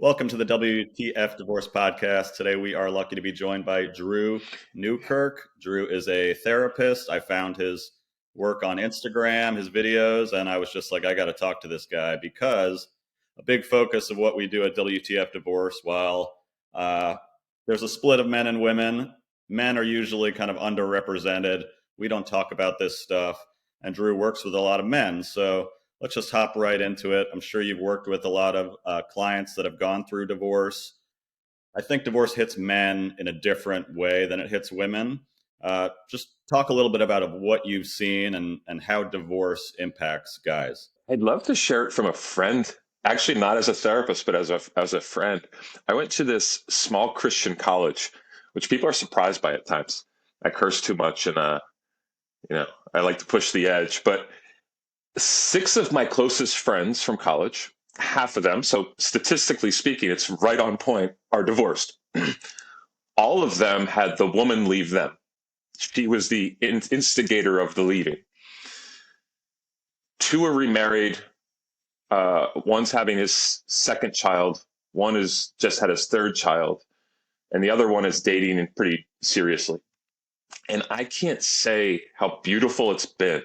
Welcome to the WTF Divorce podcast. Today we are lucky to be joined by Drew Newkirk. Drew is a therapist. I found his work on Instagram, his videos, and I was just like, I got to talk to this guy because a big focus of what we do at WTF Divorce, while there's a split of men and women, men are usually kind of underrepresented. We don't talk about this stuff, and Drew works with a lot of men. So let's just hop right into it. I'm sure you've worked with a lot of clients that have gone through divorce. I think divorce hits men in a different way than it hits women. Just talk a little bit about what you've seen and how divorce impacts guys. I'd love to share it from a friend, actually not as a therapist, but as a friend. I went to this small Christian college, which people are surprised by at times. I curse too much and I like to push the edge, but 6 of my closest friends from college, half of them, so statistically speaking, it's right on point, are divorced. All of them had the woman leave them. She was the instigator of the leaving. 2 are remarried. One's having his second child. One has just had his third child. And the other one is dating and pretty seriously. And I can't say how beautiful it's been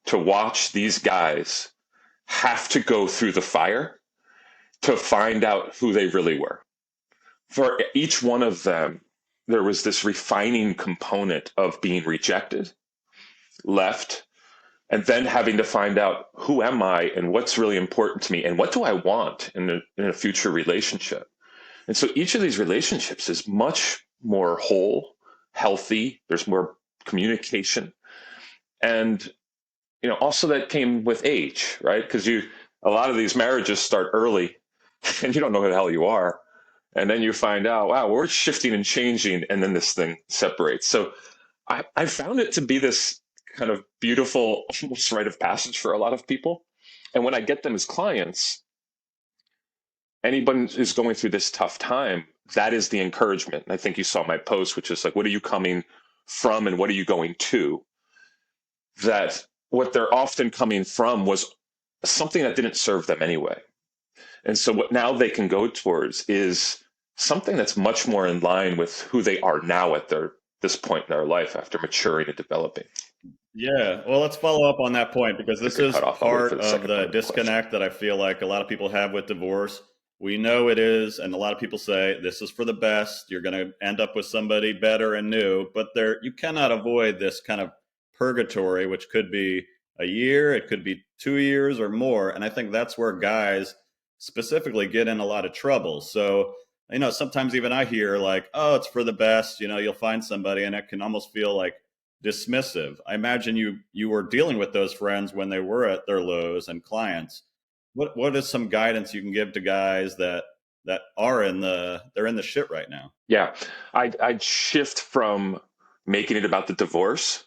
to watch these guys have to go through the fire to find out who they really were. For each one of them, there was this refining component of being rejected, left, and then having to find out who am I and what's really important to me and what do I want in a future relationship. And so each of these relationships is much more whole, healthy. There's more communication. And also that came with age, right? Because a lot of these marriages start early and you don't know who the hell you are. And then you find out, wow, we're shifting and changing. And then this thing separates. So I found it to be this kind of beautiful, almost rite of passage for a lot of people. And when I get them as clients, anybody who's going through this tough time, that is the encouragement. And I think you saw my post, which is like, what are you coming from and what are you going to? That what they're often coming from was something that didn't serve them anyway. And so what now they can go towards is something that's much more in line with who they are now at this point in their life after maturing and developing. Yeah, well, let's follow up on that point because this is part of the disconnect that I feel like a lot of people have with divorce. We know it is, and a lot of people say this is for the best. You're going to end up with somebody better and new, but you cannot avoid this kind of purgatory, which could be a year, it could be 2 years or more. And I think that's where guys specifically get in a lot of trouble. So, sometimes even I hear like, oh, it's for the best, you'll find somebody, and it can almost feel like dismissive. I imagine you were dealing with those friends when they were at their lows and clients. What is some guidance you can give to guys that are they're in the shit right now? Yeah, I'd shift from making it about the divorce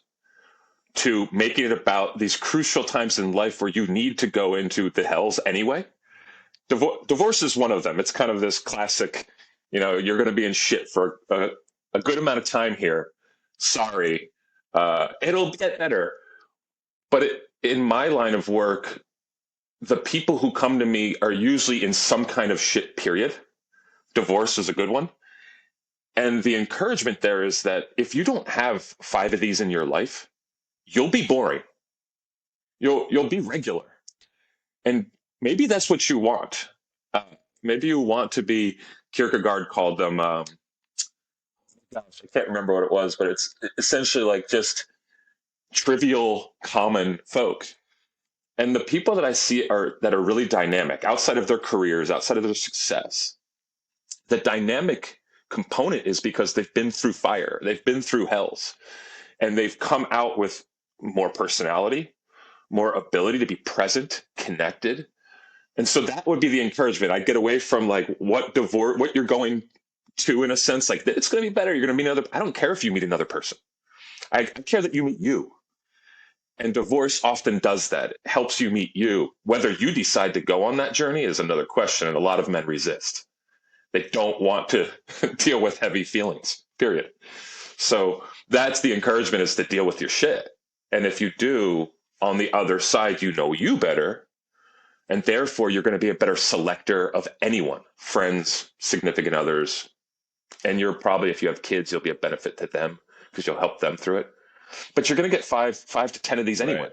to making it about these crucial times in life where you need to go into the hells anyway. Divorce is one of them. It's kind of this classic, you're going to be in shit for a good amount of time here. Sorry, it'll get better. But in my line of work, the people who come to me are usually in some kind of shit period. Divorce is a good one. And the encouragement there is that if you don't have 5 of these in your life, you'll be boring. You'll be regular. And maybe that's what you want. Maybe you want to be, Kierkegaard called them, gosh, I can't remember what it was, but it's essentially like just trivial, common folk. And the people that I see that are really dynamic, outside of their careers, outside of their success, the dynamic component is because they've been through fire, they've been through hells, and they've come out with more personality, more ability to be present, connected. And so that would be the encouragement. I'd get away from like what you're going to, in a sense, like it's going to be better. You're going to meet another. I don't care if you meet another person. I care that you meet you. And divorce often does that. It helps you meet you. Whether you decide to go on that journey is another question. And a lot of men resist. They don't want to deal with heavy feelings, period. So that's the encouragement, is to deal with your shit. And if you do, on the other side, you know you better, And therefore, you're going to be a better selector of anyone, friends, significant others. And you're probably, if you have kids, you'll be a benefit to them because you'll help them through it. But you're going to get five to 10 of these Right. anyway.